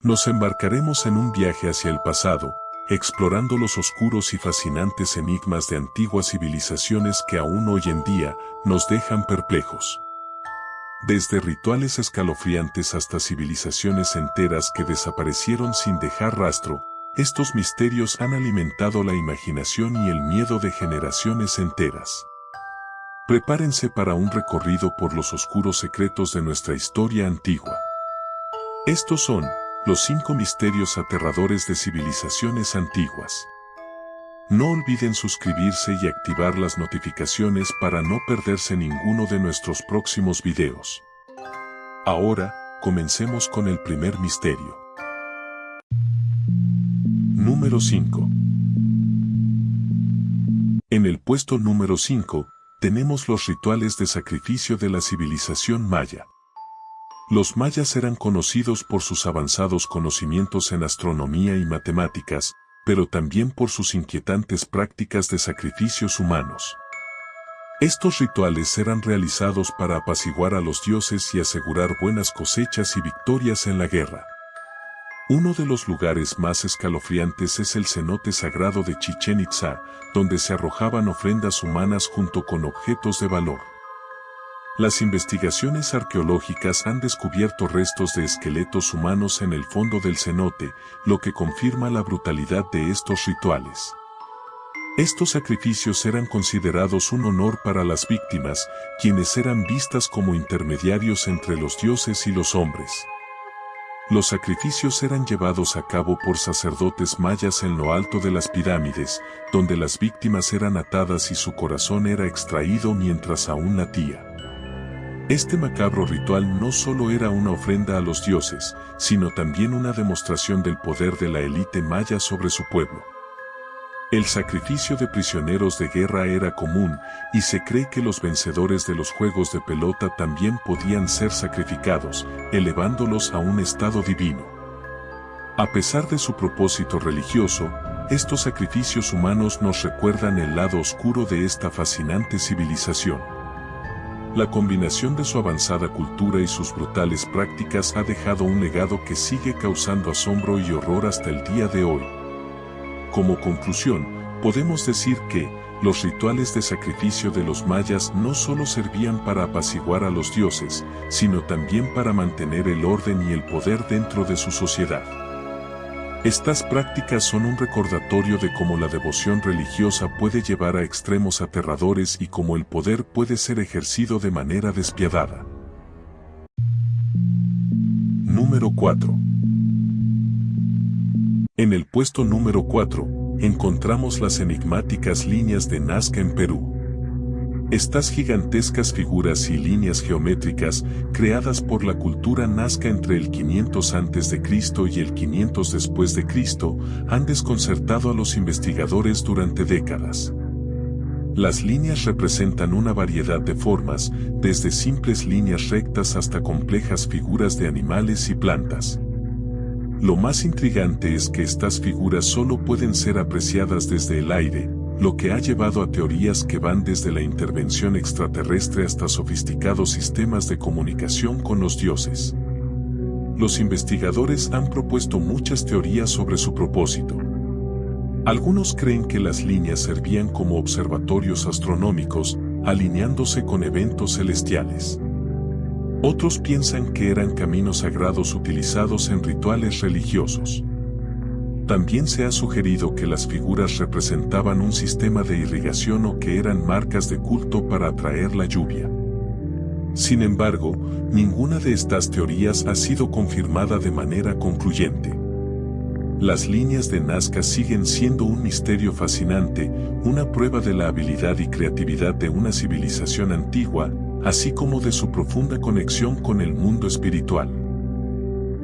Nos embarcaremos en un viaje hacia el pasado, explorando los oscuros y fascinantes enigmas de antiguas civilizaciones que aún hoy en día nos dejan perplejos. Desde rituales escalofriantes hasta civilizaciones enteras que desaparecieron sin dejar rastro, estos misterios han alimentado la imaginación y el miedo de generaciones enteras. Prepárense para un recorrido por los oscuros secretos de nuestra historia antigua. Estos son los 5 misterios aterradores de civilizaciones antiguas. No olviden suscribirse y activar las notificaciones para no perderse ninguno de nuestros próximos videos. Ahora, comencemos con el primer misterio. Número 5. En el puesto número 5, tenemos los rituales de sacrificio de la civilización maya. Los mayas eran conocidos por sus avanzados conocimientos en astronomía y matemáticas, pero también por sus inquietantes prácticas de sacrificios humanos. Estos rituales eran realizados para apaciguar a los dioses y asegurar buenas cosechas y victorias en la guerra. Uno de los lugares más escalofriantes es el cenote sagrado de Chichén Itzá, donde se arrojaban ofrendas humanas junto con objetos de valor. Las investigaciones arqueológicas han descubierto restos de esqueletos humanos en el fondo del cenote, lo que confirma la brutalidad de estos rituales. Estos sacrificios eran considerados un honor para las víctimas, quienes eran vistas como intermediarios entre los dioses y los hombres. Los sacrificios eran llevados a cabo por sacerdotes mayas en lo alto de las pirámides, donde las víctimas eran atadas y su corazón era extraído mientras aún latía. Este macabro ritual no solo era una ofrenda a los dioses, sino también una demostración del poder de la élite maya sobre su pueblo. El sacrificio de prisioneros de guerra era común, y se cree que los vencedores de los juegos de pelota también podían ser sacrificados, elevándolos a un estado divino. A pesar de su propósito religioso, estos sacrificios humanos nos recuerdan el lado oscuro de esta fascinante civilización. La combinación de su avanzada cultura y sus brutales prácticas ha dejado un legado que sigue causando asombro y horror hasta el día de hoy. Como conclusión, podemos decir que los rituales de sacrificio de los mayas no solo servían para apaciguar a los dioses, sino también para mantener el orden y el poder dentro de su sociedad. Estas prácticas son un recordatorio de cómo la devoción religiosa puede llevar a extremos aterradores y cómo el poder puede ser ejercido de manera despiadada. Número 4. En el puesto número 4, encontramos las enigmáticas líneas de Nazca en Perú. Estas gigantescas figuras y líneas geométricas, creadas por la cultura nazca entre el 500 a.C. y el 500 después de Cristo, han desconcertado a los investigadores durante décadas. Las líneas representan una variedad de formas, desde simples líneas rectas hasta complejas figuras de animales y plantas. Lo más intrigante es que estas figuras solo pueden ser apreciadas desde el aire, lo que ha llevado a teorías que van desde la intervención extraterrestre hasta sofisticados sistemas de comunicación con los dioses. Los investigadores han propuesto muchas teorías sobre su propósito. Algunos creen que las líneas servían como observatorios astronómicos, alineándose con eventos celestiales. Otros piensan que eran caminos sagrados utilizados en rituales religiosos. También se ha sugerido que las figuras representaban un sistema de irrigación o que eran marcas de culto para atraer la lluvia. Sin embargo, ninguna de estas teorías ha sido confirmada de manera concluyente. Las líneas de Nazca siguen siendo un misterio fascinante, una prueba de la habilidad y creatividad de una civilización antigua, así como de su profunda conexión con el mundo espiritual.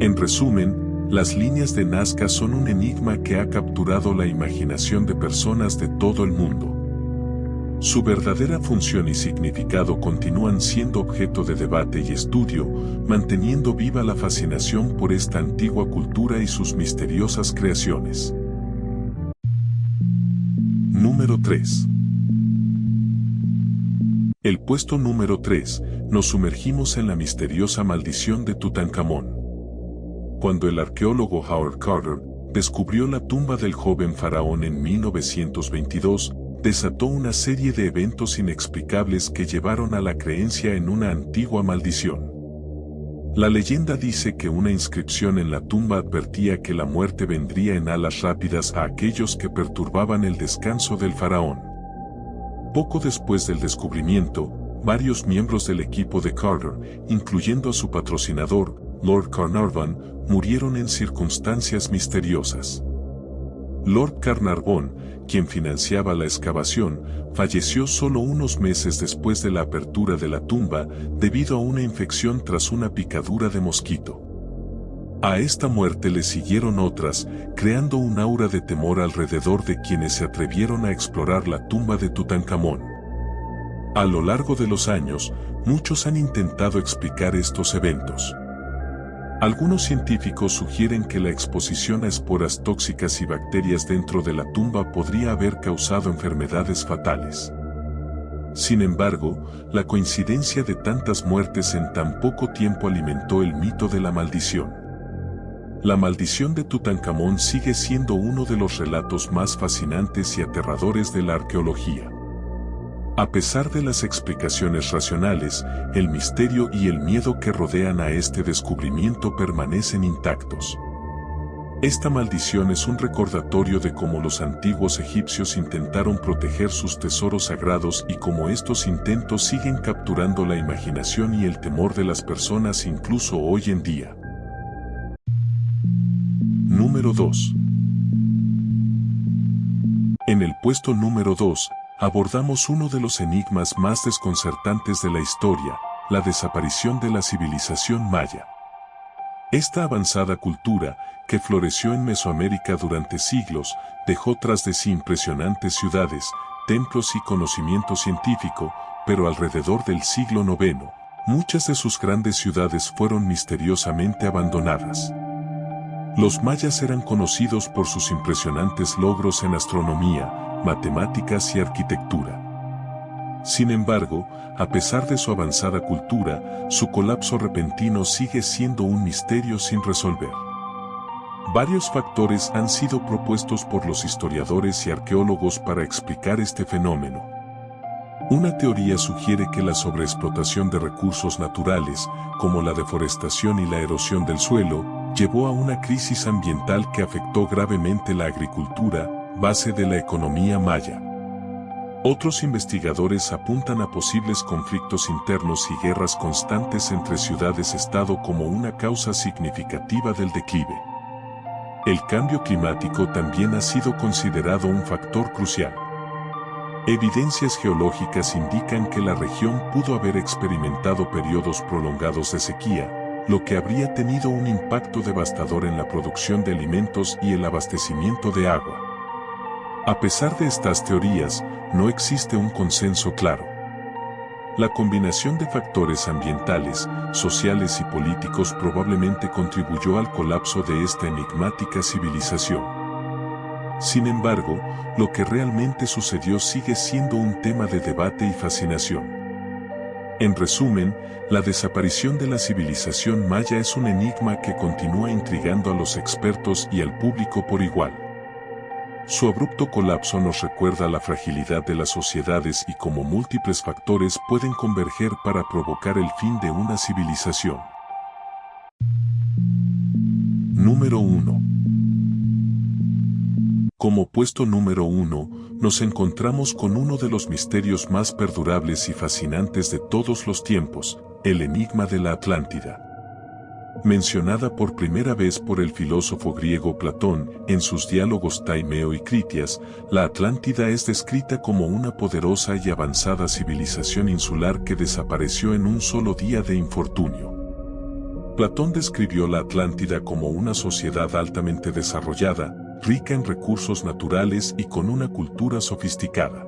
En resumen, las líneas de Nazca son un enigma que ha capturado la imaginación de personas de todo el mundo. Su verdadera función y significado continúan siendo objeto de debate y estudio, manteniendo viva la fascinación por esta antigua cultura y sus misteriosas creaciones. Número 3. El puesto número 3, nos sumergimos en la misteriosa maldición de Tutankamón. Cuando el arqueólogo Howard Carter descubrió la tumba del joven faraón en 1922, desató una serie de eventos inexplicables que llevaron a la creencia en una antigua maldición. La leyenda dice que una inscripción en la tumba advertía que la muerte vendría en alas rápidas a aquellos que perturbaban el descanso del faraón. Poco después del descubrimiento, varios miembros del equipo de Carter, incluyendo a su patrocinador, Lord Carnarvon, murieron en circunstancias misteriosas. Lord Carnarvon, quien financiaba la excavación, falleció solo unos meses después de la apertura de la tumba debido a una infección tras una picadura de mosquito. A esta muerte le siguieron otras, creando un aura de temor alrededor de quienes se atrevieron a explorar la tumba de Tutankamón. A lo largo de los años, muchos han intentado explicar estos eventos. Algunos científicos sugieren que la exposición a esporas tóxicas y bacterias dentro de la tumba podría haber causado enfermedades fatales. Sin embargo, la coincidencia de tantas muertes en tan poco tiempo alimentó el mito de la maldición. La maldición de Tutankamón sigue siendo uno de los relatos más fascinantes y aterradores de la arqueología. A pesar de las explicaciones racionales, el misterio y el miedo que rodean a este descubrimiento permanecen intactos. Esta maldición es un recordatorio de cómo los antiguos egipcios intentaron proteger sus tesoros sagrados y cómo estos intentos siguen capturando la imaginación y el temor de las personas incluso hoy en día. Número 2. En el puesto número 2, abordamos uno de los enigmas más desconcertantes de la historia, la desaparición de la civilización maya. Esta avanzada cultura, que floreció en Mesoamérica durante siglos, dejó tras de sí impresionantes ciudades, templos y conocimiento científico, pero alrededor del siglo IX, muchas de sus grandes ciudades fueron misteriosamente abandonadas. Los mayas eran conocidos por sus impresionantes logros en astronomía, matemáticas y arquitectura. Sin embargo, a pesar de su avanzada cultura, su colapso repentino sigue siendo un misterio sin resolver. Varios factores han sido propuestos por los historiadores y arqueólogos para explicar este fenómeno. Una teoría sugiere que la sobreexplotación de recursos naturales, como la deforestación y la erosión del suelo, llevó a una crisis ambiental que afectó gravemente la agricultura, base de la economía maya. Otros investigadores apuntan a posibles conflictos internos y guerras constantes entre ciudades-estado como una causa significativa del declive. El cambio climático también ha sido considerado un factor crucial. Evidencias geológicas indican que la región pudo haber experimentado periodos prolongados de sequía, lo que habría tenido un impacto devastador en la producción de alimentos y el abastecimiento de agua. A pesar de estas teorías, no existe un consenso claro. La combinación de factores ambientales, sociales y políticos probablemente contribuyó al colapso de esta enigmática civilización. Sin embargo, lo que realmente sucedió sigue siendo un tema de debate y fascinación. En resumen, la desaparición de la civilización maya es un enigma que continúa intrigando a los expertos y al público por igual. Su abrupto colapso nos recuerda la fragilidad de las sociedades y cómo múltiples factores pueden converger para provocar el fin de una civilización. Número 1. Como puesto número 1, nos encontramos con uno de los misterios más perdurables y fascinantes de todos los tiempos, el enigma de la Atlántida. Mencionada por primera vez por el filósofo griego Platón en sus diálogos Taimeo y Critias, la Atlántida es descrita como una poderosa y avanzada civilización insular que desapareció en un solo día de infortunio. Platón describió la Atlántida como una sociedad altamente desarrollada, rica en recursos naturales y con una cultura sofisticada.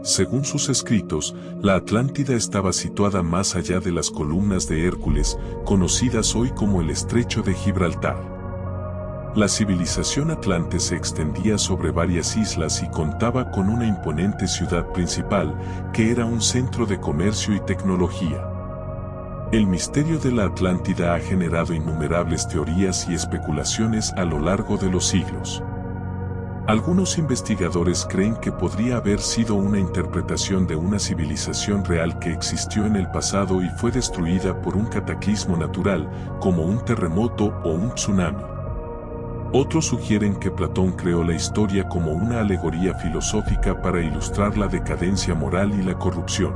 Según sus escritos, la Atlántida estaba situada más allá de las columnas de Hércules, conocidas hoy como el Estrecho de Gibraltar. La civilización atlante se extendía sobre varias islas y contaba con una imponente ciudad principal, que era un centro de comercio y tecnología. El misterio de la Atlántida ha generado innumerables teorías y especulaciones a lo largo de los siglos. Algunos investigadores creen que podría haber sido una interpretación de una civilización real que existió en el pasado y fue destruida por un cataclismo natural, como un terremoto o un tsunami. Otros sugieren que Platón creó la historia como una alegoría filosófica para ilustrar la decadencia moral y la corrupción.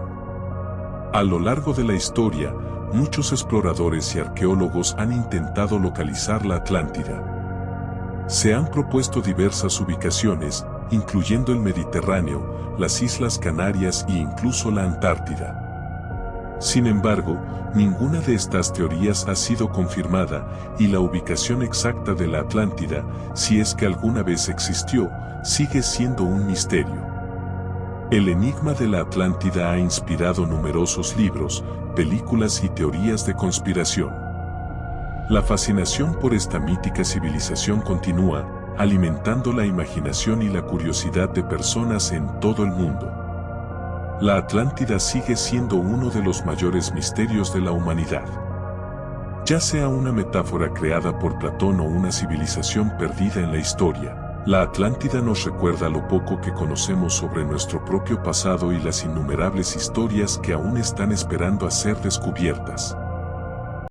A lo largo de la historia, muchos exploradores y arqueólogos han intentado localizar la Atlántida. Se han propuesto diversas ubicaciones, incluyendo el Mediterráneo, las Islas Canarias e incluso la Antártida. Sin embargo, ninguna de estas teorías ha sido confirmada y la ubicación exacta de la Atlántida, si es que alguna vez existió, sigue siendo un misterio. El enigma de la Atlántida ha inspirado numerosos libros, películas y teorías de conspiración. La fascinación por esta mítica civilización continúa, alimentando la imaginación y la curiosidad de personas en todo el mundo. La Atlántida sigue siendo uno de los mayores misterios de la humanidad. Ya sea una metáfora creada por Platón o una civilización perdida en la historia, la Atlántida nos recuerda lo poco que conocemos sobre nuestro propio pasado y las innumerables historias que aún están esperando a ser descubiertas.